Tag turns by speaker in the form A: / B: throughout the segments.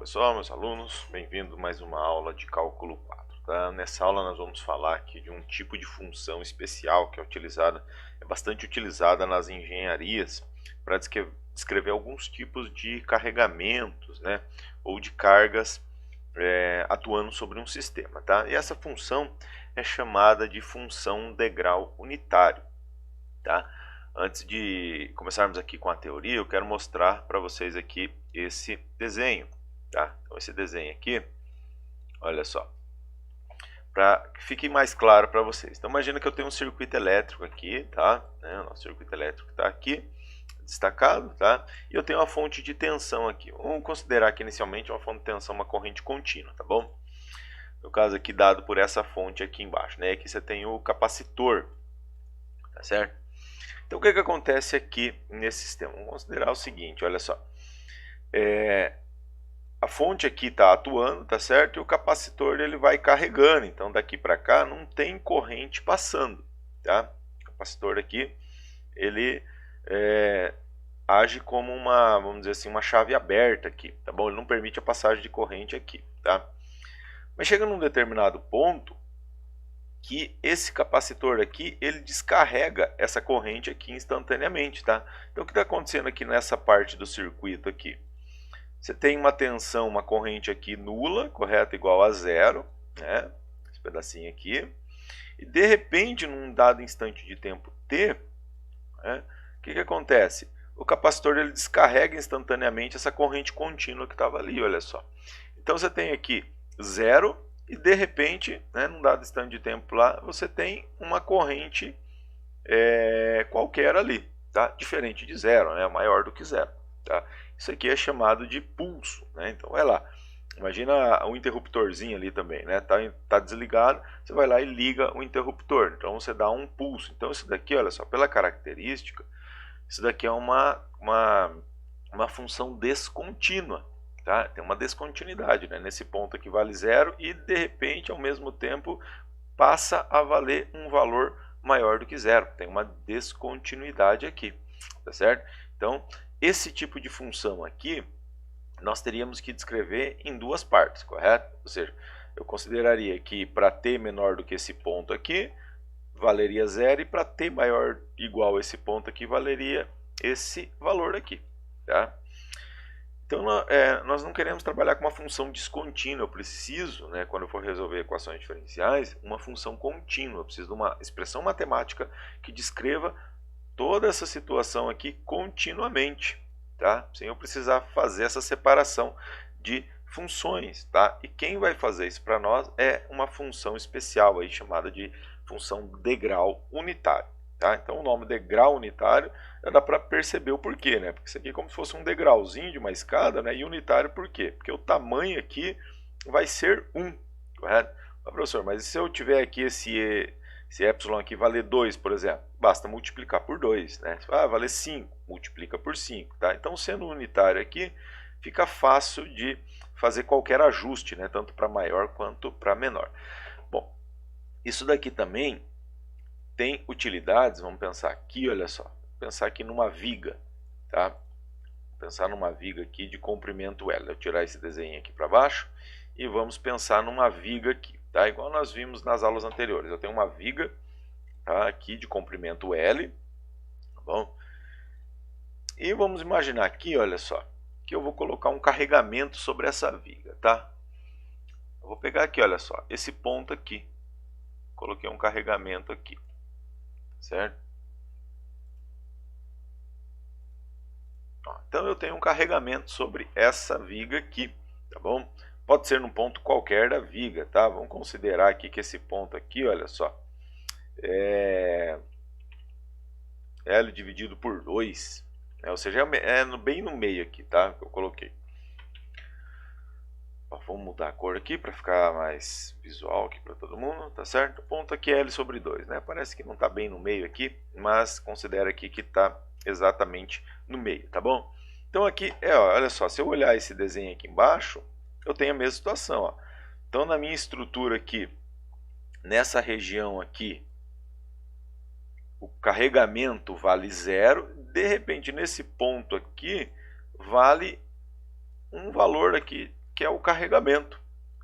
A: pessoal, meus alunos, bem-vindo a mais uma aula de cálculo 4, tá? Nessa aula nós vamos falar aqui de um tipo de função especial que é bastante utilizada nas engenharias para descrever alguns tipos de carregamentos, né, ou de cargas atuando sobre um sistema, tá? E essa função é chamada de função degrau unitário, tá? Antes de começarmos aqui com a teoria, eu quero mostrar para vocês aqui esse desenho, tá? Então esse desenho aqui, olha só, para que fique mais claro para vocês. Então imagina que eu tenho um circuito elétrico aqui, tá? O nosso circuito elétrico está aqui, destacado, tá? E eu tenho uma fonte de tensão aqui. Vamos considerar que inicialmente uma fonte de tensão, uma corrente contínua, tá bom? No caso aqui dado por essa fonte aqui embaixo, né? Aqui você tem o capacitor, tá certo? Então o que acontece aqui nesse sistema? Vamos considerar o seguinte, olha só. A fonte aqui está atuando, tá certo? E o capacitor ele vai carregando. Então daqui para cá não tem corrente passando, tá? O capacitor aqui ele age como uma, vamos dizer assim, uma chave aberta aqui, tá bom? Ele não permite a passagem de corrente aqui, tá? Mas chega num determinado ponto que esse capacitor aqui, ele descarrega essa corrente aqui instantaneamente, tá? Então o que está acontecendo aqui nessa parte do circuito aqui? Você tem uma tensão, uma corrente aqui nula, correto? Igual a zero, né? Esse pedacinho aqui. E de repente, num dado instante de tempo t, né, o que acontece? O capacitor ele descarrega instantaneamente essa corrente contínua que estava ali, olha só. Então você tem aqui zero e de repente, né, num dado instante de tempo lá, você tem uma corrente qualquer ali, tá? Diferente de zero, né? Maior do que zero, tá? Isso aqui é chamado de pulso, né? Então vai lá, imagina um interruptorzinho ali também, né? Tá desligado, você vai lá e liga o interruptor, então você dá um pulso. Então isso daqui, olha só, pela característica, isso daqui é uma função descontínua. Tá? Tem uma descontinuidade, né? Nesse ponto aqui vale zero e de repente ao mesmo tempo passa a valer um valor maior do que zero. Tem uma descontinuidade aqui, tá certo? Então esse tipo de função aqui nós teríamos que descrever em duas partes, correto? Ou seja, eu consideraria que para t menor do que esse ponto aqui valeria zero e para t maior ou igual a esse ponto aqui valeria esse valor aqui, tá? Então nós não queremos trabalhar com uma função descontínua, eu preciso, né, quando eu for resolver equações diferenciais, uma função contínua, eu preciso de uma expressão matemática que descreva toda essa situação aqui continuamente, tá? Sem eu precisar fazer essa separação de funções, tá? E quem vai fazer isso para nós é uma função especial aí chamada de função degrau unitário. Tá? Então o nome degrau unitário dá para perceber o porquê, né? Porque isso aqui é como se fosse um degrauzinho de uma escada, né? E unitário por quê? Porque o tamanho aqui vai ser 1, correto? Ah, professor, mas se eu tiver aqui esse epsilon aqui valer 2, por exemplo, basta multiplicar por 2, né? Valer 5, multiplica por 5, tá? Então sendo unitário aqui, fica fácil de fazer qualquer ajuste, né? Tanto para maior quanto para menor. Bom, isso daqui também tem utilidades, vamos pensar aqui, olha só, pensar aqui numa viga, tá? Vou pensar numa viga aqui de comprimento L. Eu tirar esse desenho aqui para baixo e vamos pensar numa viga aqui, tá? Igual nós vimos nas aulas anteriores. Eu tenho uma viga, tá, aqui de comprimento L, tá bom? E vamos imaginar aqui, olha só, que eu vou colocar um carregamento sobre essa viga, tá? Eu vou pegar aqui, olha só, esse ponto aqui, coloquei um carregamento aqui, certo? Então eu tenho um carregamento sobre essa viga aqui, tá bom? Pode ser num ponto qualquer da viga, tá? Vamos considerar aqui que esse ponto aqui, olha só, é L dividido por 2, né? Ou seja, bem no meio aqui, tá? Que eu coloquei. Vamos mudar a cor aqui para ficar mais visual aqui para todo mundo, tá certo? O ponto aqui é L sobre 2, né? Parece que não está bem no meio aqui, mas considera aqui que está exatamente no meio, tá bom? Então aqui, olha só, se eu olhar esse desenho aqui embaixo, eu tenho a mesma situação, ó. Então na minha estrutura aqui, nessa região aqui, o carregamento vale 0, de repente nesse ponto aqui, vale um valor aqui que é o carregamento,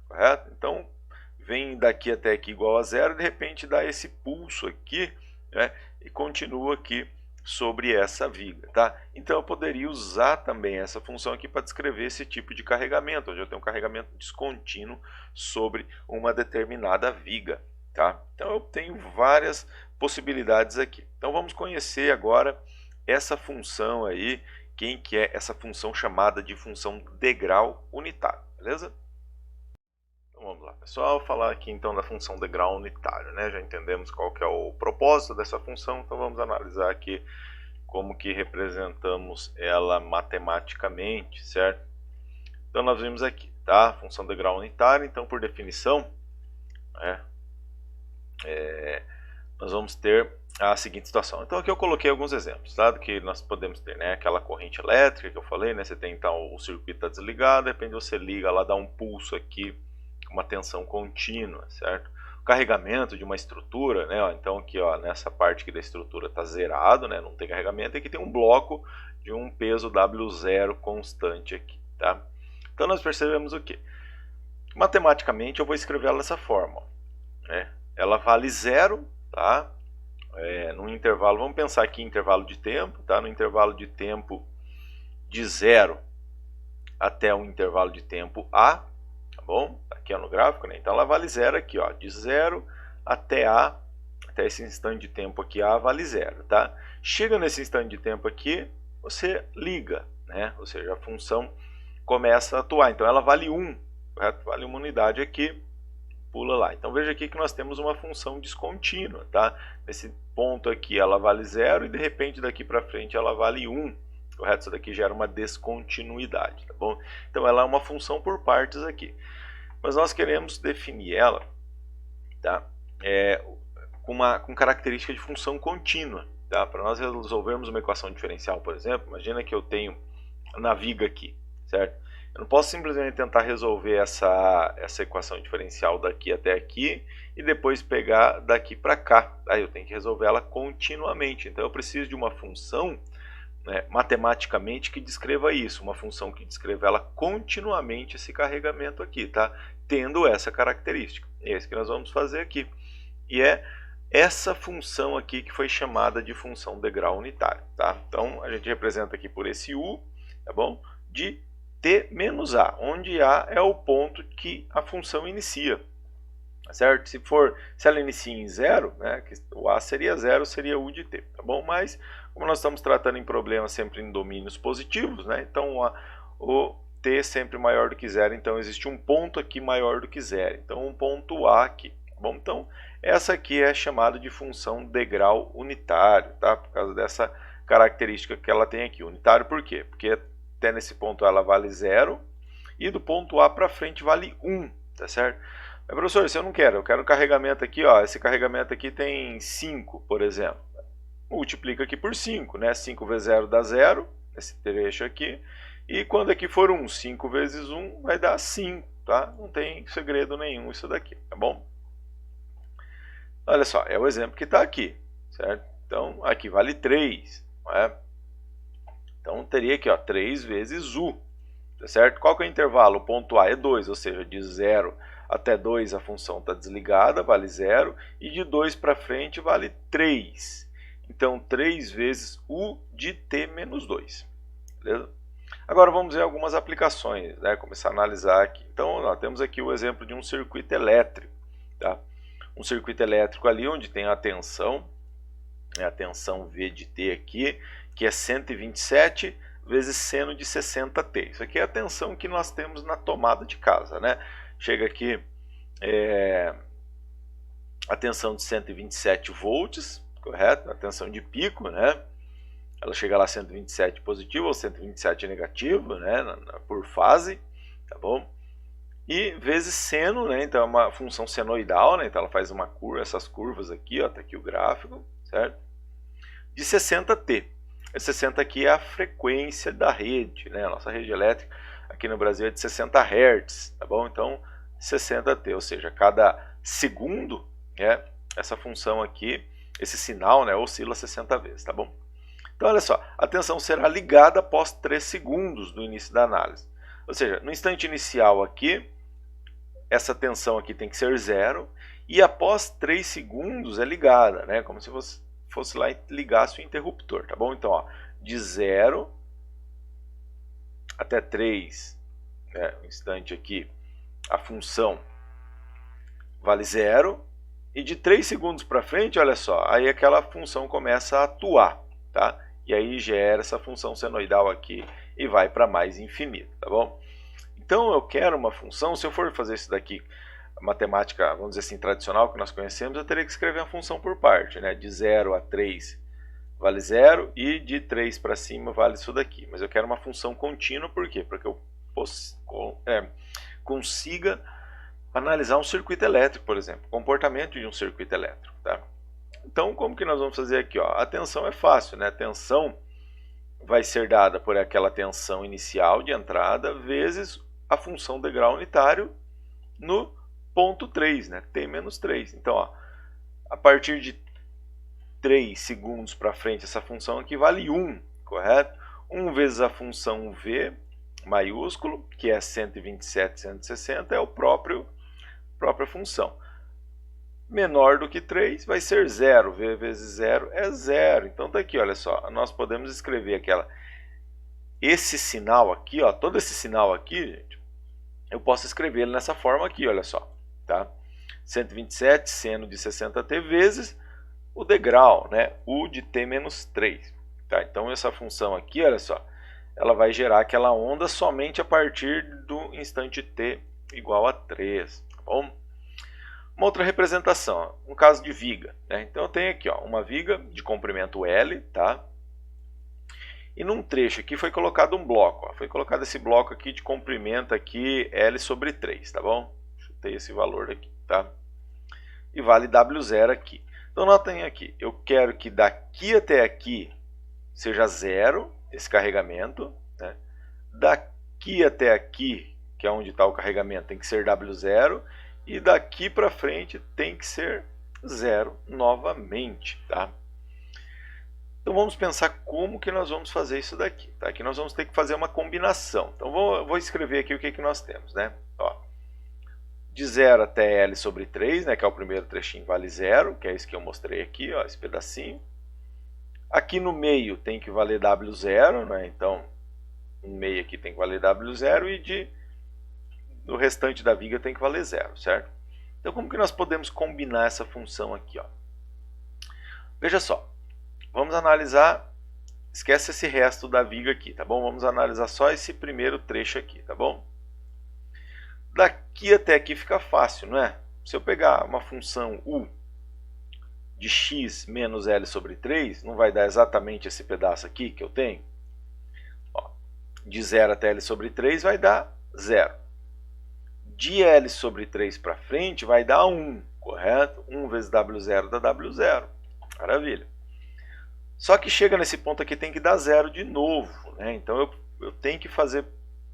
A: correto? Então, vem daqui até aqui igual a zero, e de repente dá esse pulso aqui, né, e continua aqui sobre essa viga, tá? Então eu poderia usar também essa função aqui para descrever esse tipo de carregamento, onde eu tenho um carregamento descontínuo sobre uma determinada viga, tá? Então eu tenho várias possibilidades aqui. Então vamos conhecer agora essa função aí, quem que é essa função chamada de função degrau unitário, beleza? Então vamos lá, pessoal, falar aqui então da função degrau unitário, né? Já entendemos qual que é o propósito dessa função, então vamos analisar aqui como que representamos ela matematicamente, certo? Então nós vimos aqui, tá? Função degrau unitário, então por definição, né, nós vamos ter a seguinte situação. Então aqui eu coloquei alguns exemplos, tá? Do que nós podemos ter, né? Aquela corrente elétrica que eu falei, né? Você tem então o circuito está desligado, de repente você liga lá, dá um pulso aqui, uma tensão contínua, certo? O carregamento de uma estrutura, né? Ó, então aqui, ó, nessa parte aqui da estrutura está zerado, né? Não tem carregamento, e aqui tem um bloco de um peso W0 constante aqui, tá? Então nós percebemos o quê? Matematicamente eu vou escrever ela dessa forma, ó, né? Ela vale zero, tá? Num intervalo, vamos pensar aqui em intervalo de tempo, tá? No intervalo de tempo de 0 até um intervalo de tempo A, tá bom? Aqui é no gráfico, né? Então ela vale zero aqui, ó, de 0 até A, até esse instante de tempo aqui A vale zero, tá? Chega nesse instante de tempo aqui, você liga, né? Ou seja, a função começa a atuar, então ela vale 1, correto? Vale uma unidade aqui, pula lá. Então veja aqui que nós temos uma função descontínua, tá? Nesse ponto aqui ela vale 0 e de repente daqui para frente ela vale 1, correto? Isso daqui gera uma descontinuidade, tá bom? Então ela é uma função por partes aqui. Mas nós queremos definir ela, tá? Com característica de função contínua, tá? Para nós resolvermos uma equação diferencial, por exemplo, imagina que eu tenho na viga aqui, certo? Eu não posso simplesmente tentar resolver essa equação diferencial daqui até aqui e depois pegar daqui para cá, tá? Eu tenho que resolver ela continuamente, então eu preciso de uma função, né, matematicamente que descreva isso, uma função que descreva ela continuamente esse carregamento aqui, tá? Tendo essa característica. É isso que nós vamos fazer aqui. E é essa função aqui que foi chamada de função degrau unitário, tá? Então a gente representa aqui por esse U, tá bom? De t menos a, onde a é o ponto que a função inicia, certo? Se ela inicia em 0, né, o a seria 0, seria u de t, tá bom? Mas como nós estamos tratando em problemas sempre em domínios positivos, né, então o t é sempre maior do que 0, então existe um ponto aqui maior do que 0, então um ponto a aqui, tá bom? Então essa aqui é chamada de função degrau unitário, tá? Por causa dessa característica que ela tem aqui. Unitário por quê? Porque até nesse ponto ela vale 0 e do ponto A para frente vale 1, tá certo? Mas professor, se eu não quero, eu quero um carregamento aqui, ó, esse carregamento aqui tem 5, por exemplo. Multiplica aqui por 5, né? 5 vezes 0 dá 0, esse trecho aqui. E quando aqui for 1, 5 vezes 1 vai dar 5, tá? Não tem segredo nenhum isso daqui, tá bom? Olha só, é o exemplo que está aqui, certo? Então, aqui vale 3, não é? Então, teria aqui, ó, 3 vezes U, tá certo? Qual que é o intervalo? O ponto A é 2, ou seja, de 0 até 2 a função está desligada, vale 0, e de 2 para frente vale 3. Então, 3 vezes U de t menos 2, beleza? Agora, vamos ver algumas aplicações, né? Começar a analisar aqui. Então, nós temos aqui o exemplo de um circuito elétrico, tá? Um circuito elétrico ali onde tem a tensão V de t aqui, que é 127 vezes seno de 60t. Isso aqui é a tensão que nós temos na tomada de casa, né? Chega aqui a tensão de 127 volts, correto? A tensão de pico, né? Ela chega lá a 127 positivo ou 127 negativo, né? Por fase, tá bom? E vezes seno, né? Então é uma função senoidal, né? Então ela faz uma curva, essas curvas aqui, ó, tá aqui o gráfico, certo? De 60t. Esse 60 aqui é a frequência da rede, né? A nossa rede elétrica aqui no Brasil é de 60 Hz, tá bom? Então 60t, ou seja, cada segundo, né, essa função aqui, esse sinal, né, oscila 60 vezes, tá bom? Então olha só, a tensão será ligada após 3 segundos do início da análise. Ou seja, no instante inicial aqui, essa tensão aqui tem que ser 0, e após 3 segundos é ligada, né? Como se você fosse lá e ligasse o interruptor, tá bom? Então, ó, de 0 até 3, né, um instante aqui, a função vale 0, e de 3 segundos para frente, olha só, aí aquela função começa a atuar, tá? E aí gera essa função senoidal aqui e vai para mais infinito, tá bom? Então eu quero uma função, se eu for fazer isso daqui, matemática, vamos dizer assim, tradicional que nós conhecemos, eu teria que escrever a função por parte, né? De 0 a 3 vale 0 e de 3 para cima vale isso daqui. Mas eu quero uma função contínua, por quê? Para que eu consiga analisar um circuito elétrico, por exemplo, comportamento de um circuito elétrico, tá? Então, como que nós vamos fazer aqui, ó? A tensão é fácil, né? A tensão vai ser dada por aquela tensão inicial de entrada vezes a função de grau unitário no ponto 3, né? T menos 3. Então, ó, a partir de 3 segundos para frente, essa função aqui vale 1, correto? 1 vezes a função V maiúsculo, que é 127,160, é a própria função. Menor do que 3 vai ser 0, V vezes 0 é 0. Então tá aqui, olha só, nós podemos escrever esse sinal aqui, ó, todo esse sinal aqui, gente, eu posso escrever ele nessa forma aqui, olha só, tá? 127 seno de 60t vezes o degrau, né? U de t menos 3. Tá? Então essa função aqui, olha só, ela vai gerar aquela onda somente a partir do instante t igual a 3. Tá bom? Uma outra representação, um caso de viga, né? Então eu tenho aqui, ó, uma viga de comprimento L, tá? E num trecho aqui foi colocado um bloco, ó, foi colocado esse bloco aqui de comprimento aqui L sobre 3, tá bom? Chutei esse valor aqui, tá? E vale W0 aqui. Então notem aqui, eu quero que daqui até aqui seja 0 esse carregamento, né? Daqui até aqui, que é onde está o carregamento, tem que ser W0, e daqui para frente tem que ser 0 novamente, tá? Então vamos pensar como que nós vamos fazer isso daqui, tá? Aqui nós vamos ter que fazer uma combinação. Então vou escrever aqui o que nós temos, né? Ó, de 0 até L sobre 3, né, que é o primeiro trechinho, vale 0, que é isso que eu mostrei aqui, ó, esse pedacinho. Aqui no meio tem que valer W0, né, então no meio aqui tem que valer W0 e no restante da viga tem que valer 0, certo? Então como que nós podemos combinar essa função aqui, ó? Veja só, vamos analisar, esquece esse resto da viga aqui, tá bom? Vamos analisar só esse primeiro trecho aqui, tá bom? Daqui até aqui fica fácil, não é? Se eu pegar uma função u de x menos L sobre 3, não vai dar exatamente esse pedaço aqui que eu tenho? Ó, de 0 até L sobre 3 vai dar 0. De L sobre 3 para frente vai dar 1, correto? 1 vezes W0 dá W0. Maravilha. Só que chega nesse ponto aqui tem que dar 0 de novo, né? Então eu tenho que fazer,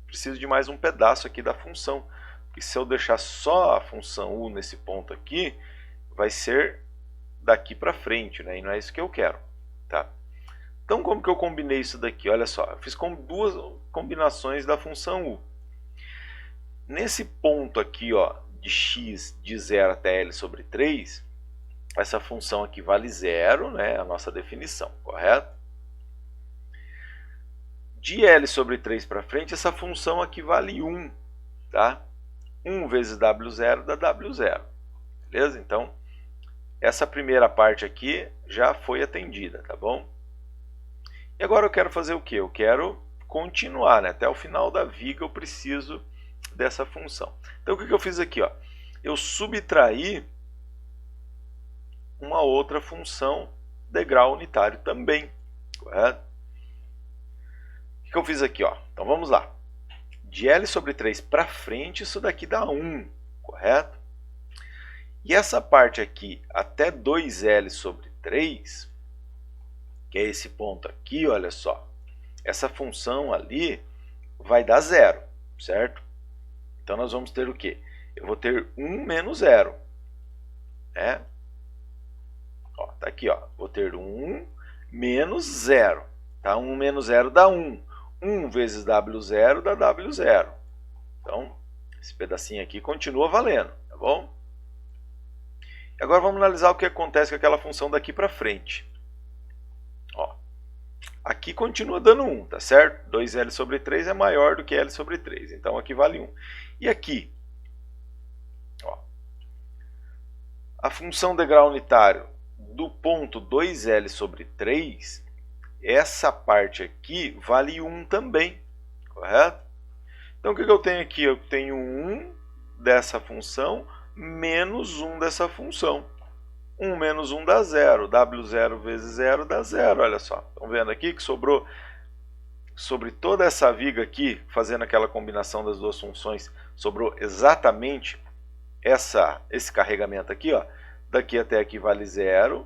A: preciso de mais um pedaço aqui da função. Porque se eu deixar só a função u nesse ponto aqui, vai ser daqui para frente, né? E não é isso que eu quero, tá? Então como que eu combinei isso daqui? Olha só, eu fiz com duas combinações da função u. Nesse ponto aqui, ó, de x de 0 até L sobre 3, essa função aqui vale 0, né? A nossa definição, correto? De L sobre 3 para frente, essa função aqui vale 1, tá? 1 vezes W0 dá W0, beleza? Então, essa primeira parte aqui já foi atendida, tá bom? E agora eu quero fazer o quê? Eu quero continuar, né? Até o final da viga eu preciso dessa função. Então, o que eu fiz aqui, ó? Eu subtraí uma outra função de grau unitário também, correto? O que eu fiz aqui, ó? Então, vamos lá. De L sobre 3 para frente, isso daqui dá 1, correto? E essa parte aqui, até 2L sobre 3, que é esse ponto aqui, olha só, essa função ali vai dar 0, certo? Então nós vamos ter o quê? Eu vou ter 1 menos 0, né? Ó, tá aqui, ó. Vou ter 1 menos 0, tá? 1 menos 0 dá 1. 1 vezes W0 dá W0. Então, esse pedacinho aqui continua valendo, tá bom? Agora vamos analisar o que acontece com aquela função daqui para frente. Ó, aqui continua dando 1, tá certo? 2L sobre 3 é maior do que L sobre 3, então aqui vale 1. E aqui, ó, a função de grau unitário do ponto 2L sobre 3, essa parte aqui vale 1 também, correto? Então o que eu tenho aqui? Eu tenho 1 dessa função menos 1 dessa função. 1 menos 1 dá 0, W0 vezes 0 dá 0, olha só. Estão vendo aqui que sobrou, sobre toda essa viga aqui, fazendo aquela combinação das duas funções, sobrou exatamente esse carregamento aqui, ó. Daqui até aqui vale 0,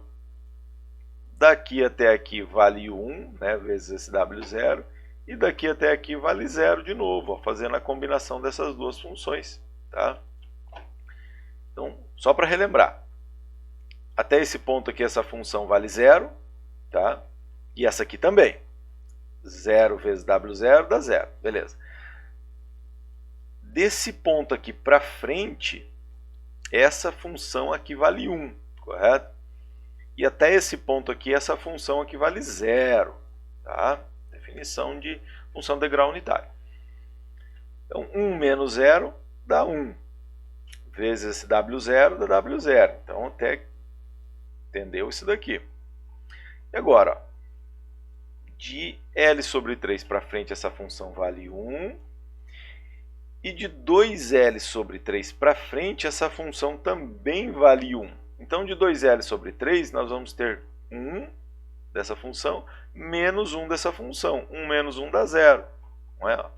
A: daqui até aqui vale 1, né, vezes esse W0, e daqui até aqui vale 0 de novo, ó, fazendo a combinação dessas duas funções, tá? Então, só para relembrar, até esse ponto aqui essa função vale 0, tá? E essa aqui também. 0 vezes W0 dá 0, beleza. Desse ponto aqui para frente, essa função aqui vale 1, correto? E até esse ponto aqui, essa função aqui vale 0, tá? Definição de função de grau unitário. Então, 1 menos 0 dá 1, vezes esse W0 dá W0. Então, até entendeu isso daqui. E agora, ó, de L sobre 3 para frente, essa função vale 1. E de 2L sobre 3 para frente, essa função também vale 1. Então, de 2L sobre 3, nós vamos ter 1 dessa função menos 1 dessa função. 1 menos 1 dá 0. Não é?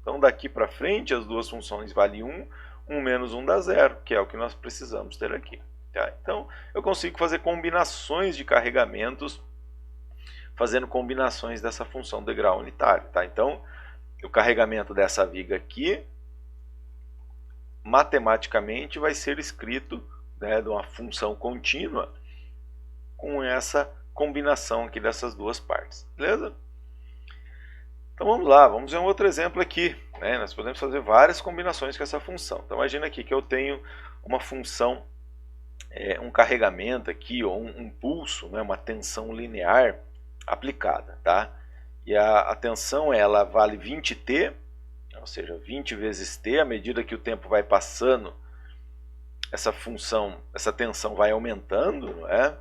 A: Então, daqui para frente, as duas funções valem 1. 1 menos 1 dá 0, que é o que nós precisamos ter aqui. Tá? Então, eu consigo fazer combinações de carregamentos, fazendo combinações dessa função de grau unitário. Tá? Então, o carregamento dessa viga aqui, matematicamente, vai ser escrito, né, de uma função contínua com essa combinação aqui dessas duas partes. Beleza? Então vamos lá, vamos ver um outro exemplo aqui. Né? Nós podemos fazer várias combinações com essa função. Então imagina aqui que eu tenho uma função, um carregamento aqui, ou um pulso, né, uma tensão linear aplicada. Tá? E a tensão ela vale 20t, ou seja, 20 vezes t. À medida que o tempo vai passando, essa função, essa tensão vai aumentando, não é?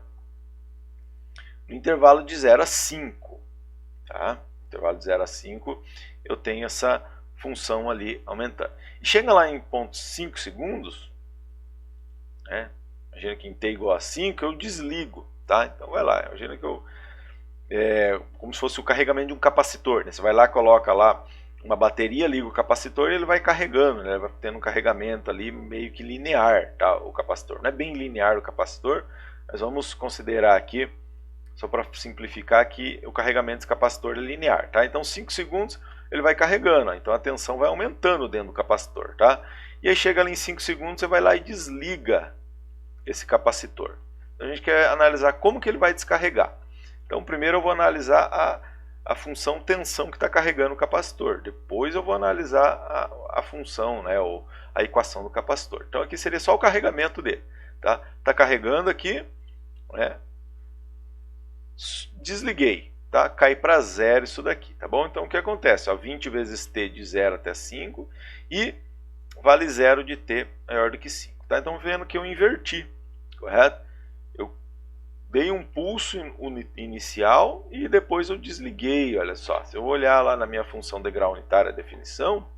A: No intervalo de 0 a 5. Tá? No intervalo de 0 a 5, eu tenho essa função ali aumentando. E chega lá em 0,5 segundos, né? Imagina que em t igual a 5, eu desligo. Tá? Então vai lá, imagina que eu... como se fosse o carregamento de um capacitor. Né? Você vai lá, coloca lá uma bateria, liga o capacitor e ele vai carregando, né? Ele vai tendo um carregamento ali meio que linear, tá? O capacitor. Não é bem linear o capacitor, mas vamos considerar aqui, só para simplificar, que o carregamento desse capacitor é linear. Tá? Então 5 segundos ele vai carregando, então a tensão vai aumentando dentro do capacitor. Tá? E aí chega ali em 5 segundos, você vai lá e desliga esse capacitor. Então a gente quer analisar como que ele vai descarregar. Então primeiro eu vou analisar a função tensão que está carregando o capacitor. Depois eu vou analisar a função, né, ou a equação do capacitor. Então aqui seria só o carregamento dele. Tá? Tá carregando aqui, né? Desliguei. Tá? Cai para 0 isso daqui. Tá bom? Então o que acontece? Ó, 20 vezes t de 0 até 5 e vale 0 de t maior do que 5. Tá? Então vendo que eu inverti. Correto? Dei um pulso inicial e depois eu desliguei. Olha só, se eu olhar lá na minha função de grau unitário, a definição,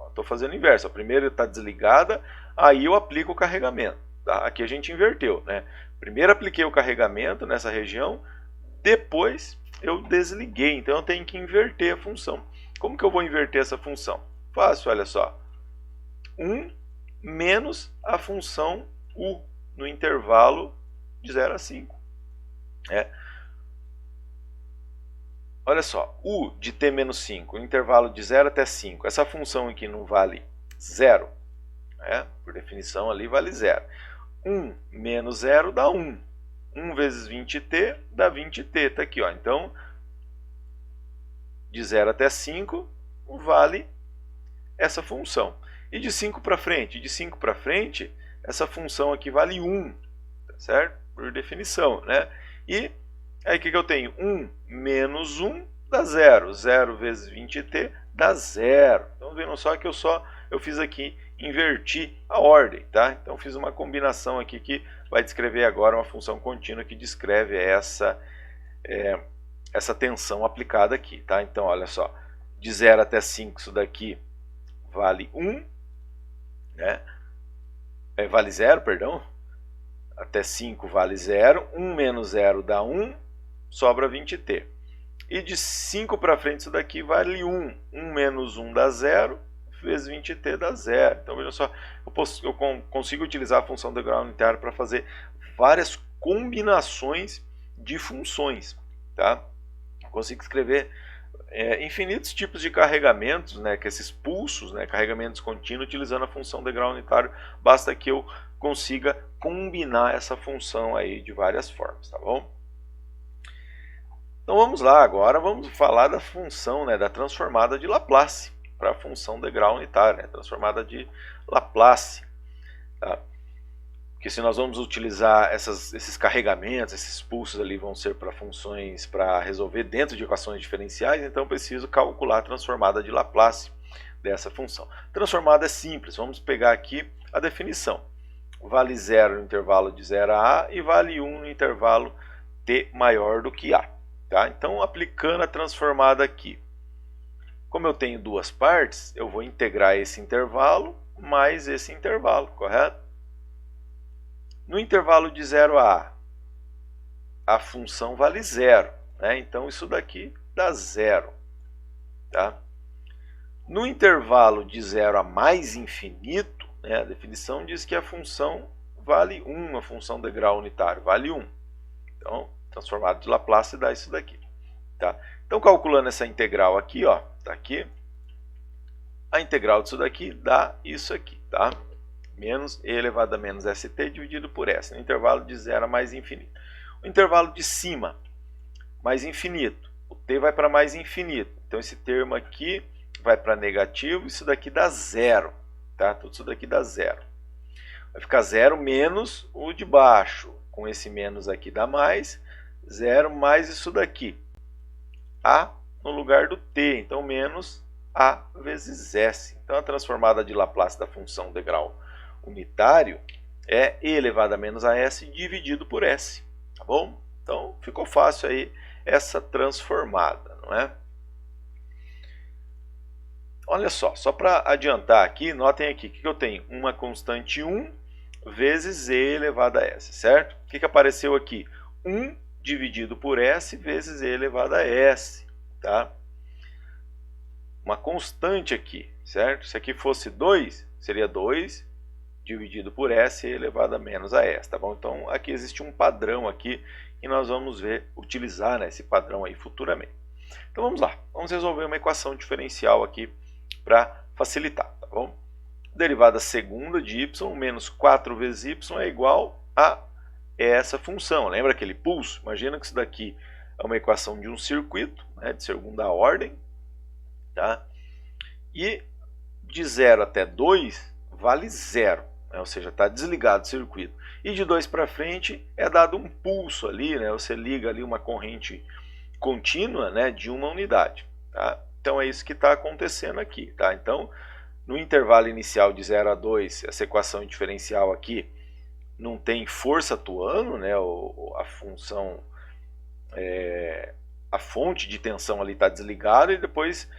A: estou fazendo o inverso. A primeira está desligada, aí eu aplico o carregamento. Tá? Aqui a gente inverteu. Né? Primeiro apliquei o carregamento nessa região, depois eu desliguei. Então eu tenho que inverter a função. Como que eu vou inverter essa função? Fácil, olha só. 1 menos a função u no intervalo de 0 a 5. Olha só, u de t menos 5, no intervalo de 0 até 5, essa função aqui não vale 0, por definição ali vale 0. 1 menos 0 dá 1. 1 vezes 20t dá 20t, está aqui. Ó. Então, de 0 até 5 vale essa função. E de 5 para frente? De 5 para frente, essa função aqui vale 1, tá certo? Por definição, né? E aí o que eu tenho? 1 menos 1 dá 0. 0 vezes 20t dá 0. Então, vendo só que eu fiz aqui, inverti a ordem, tá? Então, fiz uma combinação aqui que vai descrever agora uma função contínua que descreve essa tensão aplicada aqui, tá? Então, olha só, de 0 até 5, isso daqui vale 1, né? Vale 0, perdão. Até 5 vale 0. 1 menos 0 dá 1, sobra 20t. E de 5 para frente, isso daqui vale 1. 1 menos 1 dá 0, vezes 20t dá 0. Então, veja só, eu consigo utilizar a função de grau unitário para fazer várias combinações de funções, tá? Eu consigo escrever infinitos tipos de carregamentos, né, que esses pulsos, né, carregamentos contínuos, utilizando a função de grau unitário. Basta que eu consiga combinar essa função aí de várias formas, tá bom? Então vamos lá, agora vamos falar da função, né, da transformada de Laplace para a função de grau unitário, né, transformada de Laplace, tá? Porque se nós vamos utilizar esses carregamentos, esses pulsos ali vão ser para funções para resolver dentro de equações diferenciais, então eu preciso calcular a transformada de Laplace dessa função. Transformada é simples, vamos pegar aqui a definição. Vale 0 no intervalo de 0 a A e vale 1 no intervalo t maior do que A. Tá? Então, aplicando a transformada aqui, como eu tenho duas partes, eu vou integrar esse intervalo mais esse intervalo, correto? No intervalo de 0 a A, a função vale 0, né? Então isso daqui dá 0. Tá? No intervalo de 0 a mais infinito, né, a definição diz que a função vale 1, a função de grau unitário vale 1. Então, transformado de Laplace dá isso daqui. Tá? Então, calculando essa integral aqui, ó, tá aqui, a integral disso daqui dá isso aqui, tá? Menos e elevado a menos st dividido por s, no intervalo de 0 a mais infinito. O intervalo de cima, mais infinito, o t vai para mais infinito. Então, esse termo aqui vai para negativo, isso daqui dá 0. Tá? Tudo isso daqui dá 0. Vai ficar 0 menos o de baixo. Com esse menos aqui dá mais. 0 mais isso daqui. A no lugar do t. Então, menos A vezes S. Então, a transformada de Laplace da função de grau unitário é e elevado a menos a S dividido por S. Tá bom? Então, ficou fácil aí essa transformada, não é? Olha só para adiantar aqui, notem aqui que eu tenho uma constante 1 vezes e elevado a s, certo? O que apareceu aqui? 1 dividido por s vezes e elevado a s, tá? Uma constante aqui, certo? Se aqui fosse 2, seria 2 dividido por s elevado a menos a s, tá bom? Então, aqui existe um padrão aqui e nós vamos utilizar, né, esse padrão aí futuramente. Então, vamos lá. Vamos resolver uma equação diferencial aqui para facilitar, tá bom? Derivada segunda de y menos 4 vezes y é igual a essa função. Lembra aquele pulso? Imagina que isso daqui é uma equação de um circuito, né, de segunda ordem, tá? E de 0 até 2 vale 0, né? Ou seja, está desligado o circuito. E de 2 para frente é dado um pulso ali, né? Você liga ali uma corrente contínua, né, de uma unidade, tá? Então é isso que está acontecendo aqui, tá? Então, no intervalo inicial de 0 a 2, essa equação diferencial aqui não tem força atuando, né? A função, a fonte de tensão ali está desligada e depois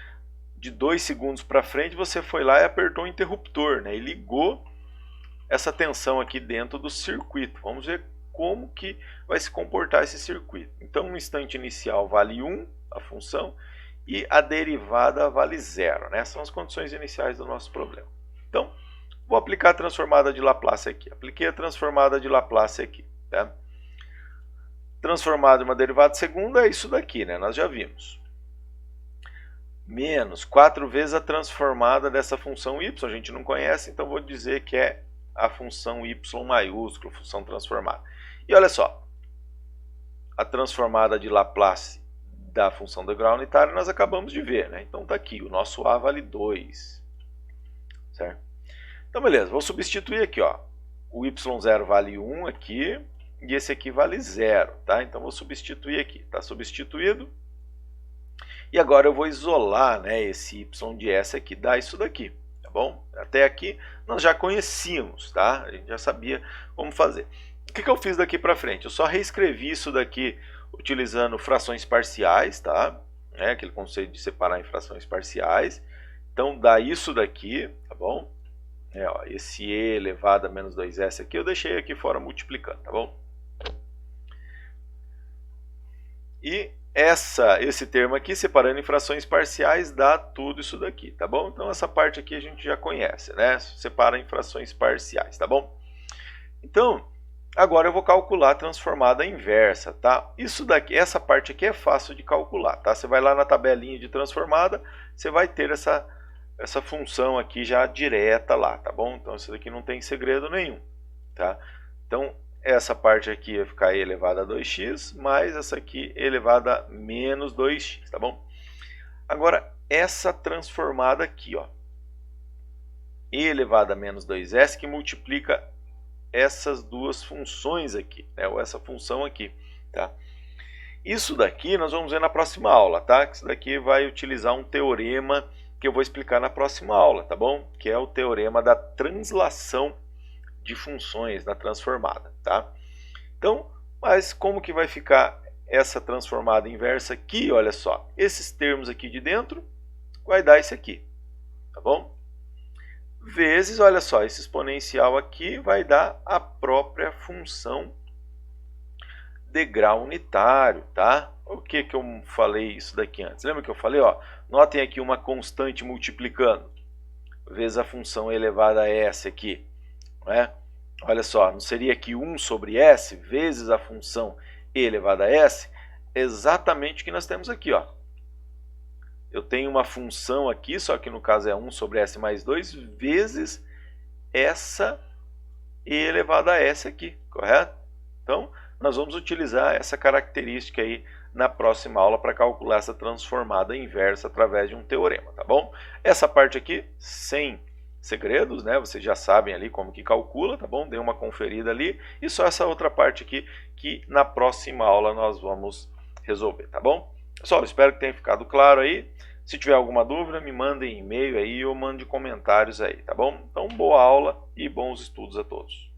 A: de 2 segundos para frente você foi lá e apertou o interruptor, né? E ligou essa tensão aqui dentro do circuito. Vamos ver como que vai se comportar esse circuito. Então, no instante inicial vale 1 a função e a derivada vale 0, né? São as condições iniciais do nosso problema. Então, vou aplicar a transformada de Laplace aqui. Apliquei a transformada de Laplace aqui, tá? Transformada de uma derivada segunda é isso daqui, né? Nós já vimos. Menos 4 vezes a transformada dessa função y, a gente não conhece, então vou dizer que é a função y maiúsculo, função transformada. E olha só, a transformada de Laplace da função de grau unitário nós acabamos de ver, né? Então está aqui, o nosso A vale 2. certo? Então, beleza, vou substituir aqui, ó. O y0 vale 1 aqui, e esse aqui vale 0, tá? Então, vou substituir aqui, tá substituído. E agora eu vou isolar, né, esse y de s aqui, dá isso daqui, tá bom? Até aqui nós já conhecíamos, tá? A gente já sabia como fazer. O que eu fiz daqui para frente? Eu só reescrevi isso daqui utilizando frações parciais, tá? Aquele conceito de separar em frações parciais. Então dá isso daqui, tá bom? Ó, esse e elevado a menos 2s aqui eu deixei aqui fora multiplicando, tá bom? E esse termo aqui, separando em frações parciais, dá tudo isso daqui, tá bom? Então essa parte aqui a gente já conhece, né? Separa em frações parciais, tá bom? Então, agora eu vou calcular a transformada inversa, tá? Isso daqui, essa parte aqui é fácil de calcular, tá? Você vai lá na tabelinha de transformada, você vai ter essa função aqui já direta lá, tá bom? Então isso daqui não tem segredo nenhum, tá? Então essa parte aqui vai ficar e elevado a 2x, mais essa aqui elevada a menos 2x, tá bom? Agora essa transformada aqui, ó, e elevado a menos 2s, que multiplica essas duas funções aqui, né? Ou essa função aqui, tá? Isso daqui nós vamos ver na próxima aula, tá? Isso daqui vai utilizar um teorema que eu vou explicar na próxima aula, tá bom? Que é o teorema da translação de funções na transformada, tá? Então, mas como que vai ficar essa transformada inversa aqui? Olha só, esses termos aqui de dentro vai dar isso aqui, tá bom? Vezes, olha só, esse exponencial aqui vai dar a própria função de grau unitário, tá? O que que eu falei isso daqui antes? Lembra que eu falei, ó, notem aqui uma constante multiplicando, vezes a função elevada a s aqui, né? Olha só, não seria aqui 1 sobre s vezes a função e elevada a s? Exatamente o que nós temos aqui, ó. Eu tenho uma função aqui, só que no caso é 1 sobre s mais 2, vezes essa e elevada a s aqui, correto? Então, nós vamos utilizar essa característica aí na próxima aula para calcular essa transformada inversa através de um teorema, tá bom? Essa parte aqui, sem segredos, né? Vocês já sabem ali como que calcula, tá bom? Dê uma conferida ali. E só essa outra parte aqui que na próxima aula nós vamos resolver, tá bom? Pessoal, espero que tenha ficado claro aí. Se tiver alguma dúvida, me mandem e-mail aí ou mande comentários aí, tá bom? Então, boa aula e bons estudos a todos.